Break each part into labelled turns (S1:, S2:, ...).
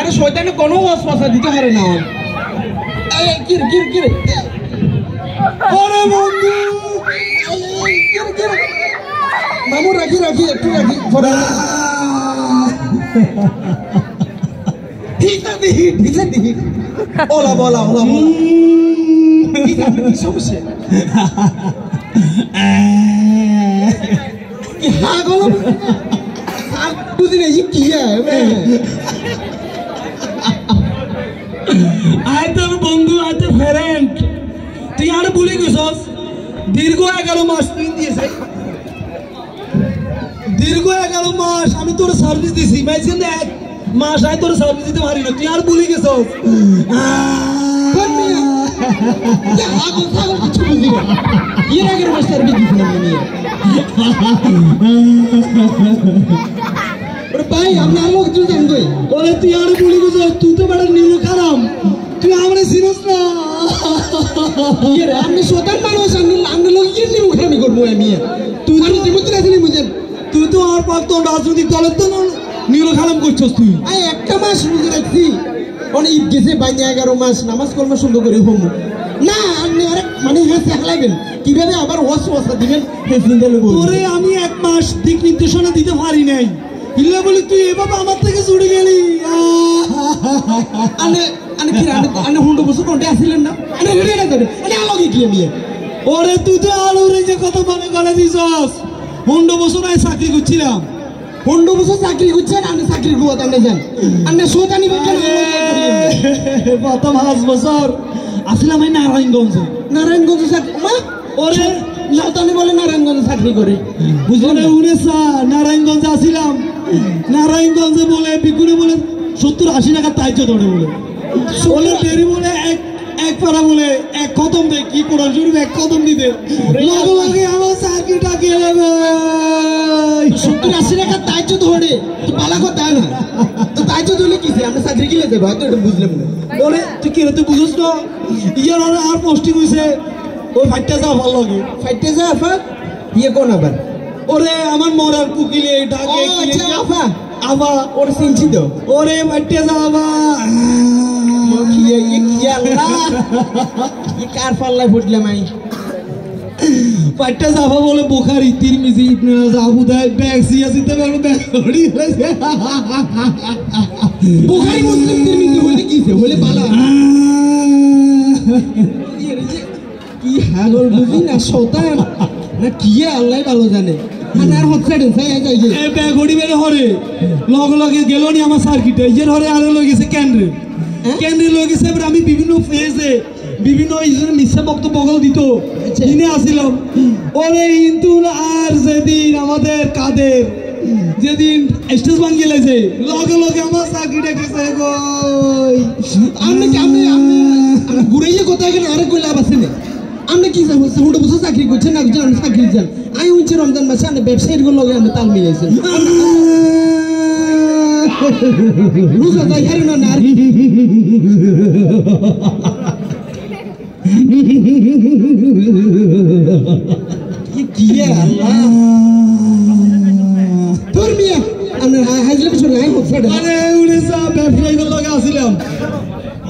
S1: আরে শয়তানে কোনো ওয়াসওয়াসা দিতে পারে না এই কি রে ওরে বন্ধু মামু রাখি একটু রাখি পরে ঠিক আছে ওলা বলা কি সমস্যা হ্যাঁ গো বুঝি না কি
S2: আয় তোর বন্ধু আয় তোর ফ্রেন্ড তুই আর ভুলে গেছস দীর্ঘ 11 মাস তুই দিয়েছে দীর্ঘ 11 মাস আমি তোর সার্ভিস দিছি মাইছেন এক মাস আয় তোর সার্ভিস দিতে পারি না তুই আর ভুলে গেছস
S1: কিছু বুঝি না এর আগের মাস সার্ভিস দিছিলাম আমি ওরে ভাই আপনি আর লোক তুই জানবই
S2: ওরে তুই আর ভুলে গেছস তুই তো বড় নিরো খারাপ তুই আমরা চিনস না
S1: এর আপনি শয়তান মানুষ আমরা লোক কি নিমু খারাপি করবো আমি তুই তো জীবন রাখলি বুঝেন
S2: তুই তো আর পারতো রাজনৈতিক দলের তো নিরো খারাপ করছস তুই
S1: আই একটা মাস বুঝে রাখছি অনেক ঈদ গেছে বাইরে 11 মাস নামাজ কলমা সুন্দর করে হোম না আপনি আরে মানে হেসে হালাইবেন কিভাবে আবার ওয়াসওয়াসা দিবেন হেসে দিলে
S2: ওরে আমি এক মাস দিক নির্দেশনা দিতে পারি নাই ইল্লা বলি তুই এভাবে আমার থেকে ছুটে গেলি
S1: আনে কি আনে হুন্ডো বসে কোনটা আসিলেন না আনে রেডি না যাবে আনে আলোকে কি আমি
S2: ওরে তুই তো আলোর যে কথা মনে করে দিছস হুন্ডো বসে নাই চাকরি করছিলাম
S1: হুন্ডো বসে চাকরি করছেন আনে চাকরি করতে আনে যান আনে শয়তানি বলছেন
S2: প্রথম 5 বছর আসলাম এই নারায়ণগঞ্জ
S1: চাকরি মা ওরে শয়তানি বলে নারায়ণগঞ্জ চাকরি করে
S2: বুঝলে উড়েছা নারায়ণগঞ্জে আসিলাম নারায়ণগঞ্জে বলে বিকুরে বলে 70-80 টাকা তাইজ ধরে বলে দেরি বলে এক পারা বলে এক কদম দে কি কোরআন শরীফ এক কদম দিতে লাগে আমার চাকরিটা গেলে
S1: 70-80 টাকা তাইজ ধরে তো পালা কথা না তো তাইজ ধরলে কিসে আমরা চাকরি গিলে যাবো হয়তো এটা বুঝলাম না
S2: বলে তুই কি তুই বুঝছ না ইয়ার আর পোস্টিং হয়েছে ওই ফাইটটা যা ভালো লাগে
S1: ফাইটটা যা আফা ইয়ে কোন আবার
S2: ওরে আমার মরার কুকিলে ডাকে
S1: আফা
S2: আবা
S1: ওর সিনছি তো
S2: ওরে ফাইটটা যা আবা
S1: কার পাল্লায় ফুটলাম আমি
S2: পাট্টা যাবা বলে বুখারী তিরমিজি ইবনে আবু দাউদ ব্যাগ সিয়াসিতে বলে ব্যাগ হড়ি হয়েছে
S1: বুখারী মুসলিম তিরমিজি হলে কিছে হলে বালা কি হাগল বুঝি না শয়তান না কি আল্লাহ ভালো জানে মানে আর হচ্ছে
S2: এ ব্যাগ হড়ি বেরে হরে লগে গেল নি আমার সার্কিটে ইয়ের হরে আরে লগে গেছে কেন্দ্রে লগে গেছে আমি বিভিন্ন ফেজে বিভিন্ন মিথ্যা বক্তব্য দিত দিনে আসিলাম ওরে কিন্তু আর যেদিন আমাদের কাদের যেদিন স্টেজ ভাঙিয়ে লাইছে লগে আমার চাকরিটা গেছে গই
S1: আমি ঘুরাইয়ে কথা এখানে আরে কই লাভ আছে না আমরা কি যাবো হুটো বছর চাকরি করছেন না আমি চাকরি যান আমি হচ্ছে রমজান মাসে আমি ব্যবসায়ীর লগে আমি তাল মিলাইছি রোজা যাই হারি না আর কি আল্লাহ তোর মিয়া আমি হাজলে বছর নাই হচ্ছে
S2: আরে উড়িষ্যা ব্যবসায়ীদের লগে আসিলাম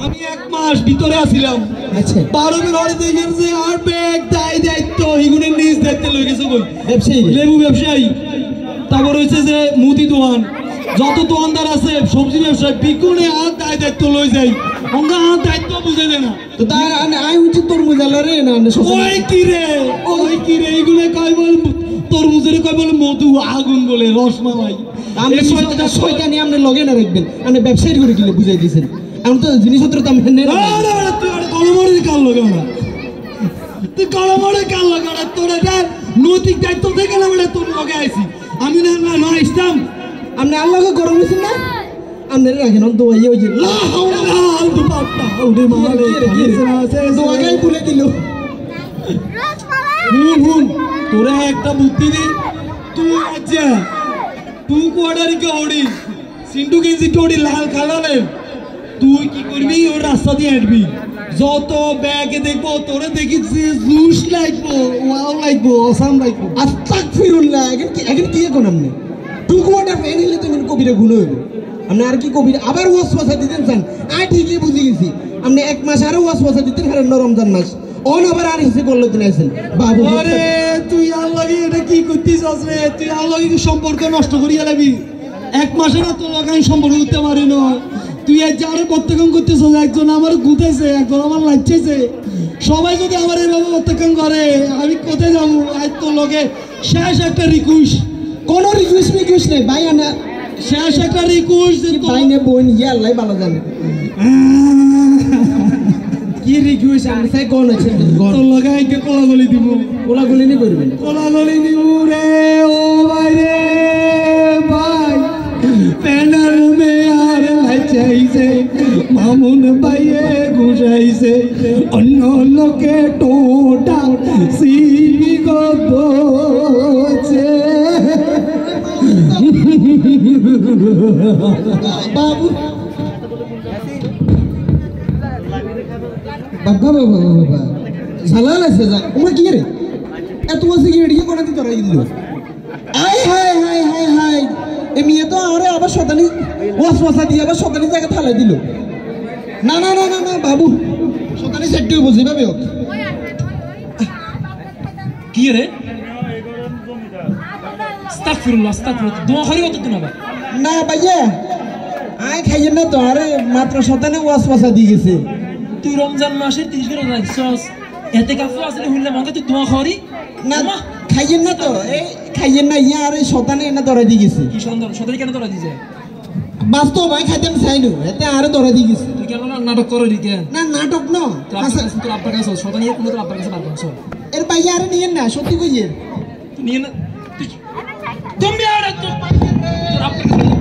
S2: আমি এক মাস ভিতরে আসিলাম
S1: আচ্ছা
S2: 12 দিন হরে দেখেন যে আর ব্যাগ দায়িত্ব এগুনের নিজ দায়িত্ব লই গেছে কই
S1: ব্যবসায়ী
S2: লেবু ব্যবসায়ী তারপর হচ্ছে যে মুদি দোকান যত দোকানদার আছে সবজি ব্যবসায়ী বিকুনে আর দায়িত্ব লই যাই অঙ্গা আর দায়িত্ব বুঝে দেয় না
S1: তো তার আই হচ্ছে তরমুজ আলারে না
S2: ওই কি রে এগুলো কয় বল তরমুজের কয় বলে মধু আগুন বলে রসমালাই
S1: আমরা শয়তানি আমরা লগে না রাখবেন আপনি ব্যবসায়ী করে গেলে বুঝাই দিয়েছেন আমি তো জিনিসপত্র তো আমি নেই
S2: গণমরে কাল লগে না তুই গণমরে কাল লগে না তোর এটা নৈতিক দায়িত্ব থেকে না বলে তোর লগে আইছি আমি না ইসলাম
S1: আপনি আল্লাহকে গরম হয়েছেন না আপনি রাখেন দোয়াই ওই যে দোয়াগাই ভুলে দিল
S2: হুন তোরা একটা বুদ্ধি দি তুই আচ্ছা তুই কোয়াডারি কে ওড়ি সিন্টু গেঞ্জি টোড়ি লাল কালারে তুই কি করবি ওর রাস্তা দিয়ে হাঁটবি যত ব্যাগে দেখবো তোরে দেখিছি জুস লাগবো ওয়াও লাগবো অসাম লাগবো
S1: আস্তাগফিরুল্লাহ এখন কি এখন আপনি টু কোয়ার্টার ফ্যান হলে তো কবিরা গুণ হইব আপনি আর কি কবির আবার ওয়াজ পয়সা দিতেন চান ঠিকই বুঝে গেছি আপনি 1 মাস আরো ওয়াজ পয়সা দিতেন হারেন রমজান মাস অন আবার আর হিসেবে করলো দিন আছেন বাবু
S2: আরে তুই আল্লাহকে এটা কি করতেছিস রে তুই আল্লাহকে সম্পর্ক নষ্ট করিয়া লাগবি 1 মাসে না তোর লগে আমি সম্পর্ক করতে পারি না তুই এই যারে প্রত্যেকম করতেছ একজন আমার গুতেছে একজন আমার লাগছেছে সবাই যদি আমার এইভাবে প্রত্যেকম করে আমি কোথায় যাবো আজ তোর লগে শেষ একটা রিকোয়েস্ট
S1: কোন রিকোয়েস্ট নেই ভাই আনা
S2: শেষ একটা রিকোয়েস্ট
S1: ভাই নে বোন ইয়া আল্লাহ ভালো জানে কি রিকোয়েস্ট আমি সাই কোন আছে
S2: তোর লগে আইকে কোলাগুলি দিব
S1: কোলাগুলি নি করবেন
S2: কোলাগুলি দিব রে ও ভাই রে ভাই প্যানার মে আর লাইছে মামুন ভাইয়ে ঘুষাইছে অন্য লোকে টোটা সিবি গো দোছে
S1: বাবু বাবা বাবা বাবা ঝালাল আছে যা ওমা কি রে এত আছে কি এডিকে কোনা দি ধরাই দিল আই হাই হাই হাই হাই এ মিয়া তো আরে আবার শতানি ওয়াসওয়াসা দিয়ে আবার শতানি জায়গা থালাই দিল না না না না না বাবু শতানি সেটটি বুঝি পাবে ও
S3: কি রে আস্তাগফিরুল্লাহ দোয়া করি কত দিন আবার
S1: না ভাইয়া আই খাইয়েন না তো আরে মাত্র শতানি ওয়াসওয়াসা দিয়ে গেছে
S3: তুই রমজান মাসের 30 করে রাখছস এতে কাফু আসলে হইলে মঙ্গে তুই দোয়া করি
S1: না খাইয়েন না তো এই খাইয়েন না ইয়া আরে শতানি এনে ধরে দিয়ে গেছে
S3: কি সুন্দর সদরি কেন তোরা দিছে
S1: বাস্তব ভাই খাইতেন চাইনু এতে আরে ধরে দিয়ে গেছে
S3: তুই কেন নাটক করে কেন
S1: না নাটক ন
S3: তোর আব্বার কাছে সদরি কোনো তোর আব্বার কাছে বার করছ
S1: এর ভাইয়া আরে নিয়েন না সত্যি কইয়ে
S3: তুই নিয়ে না তুমি আর তোর আব্বার কাছে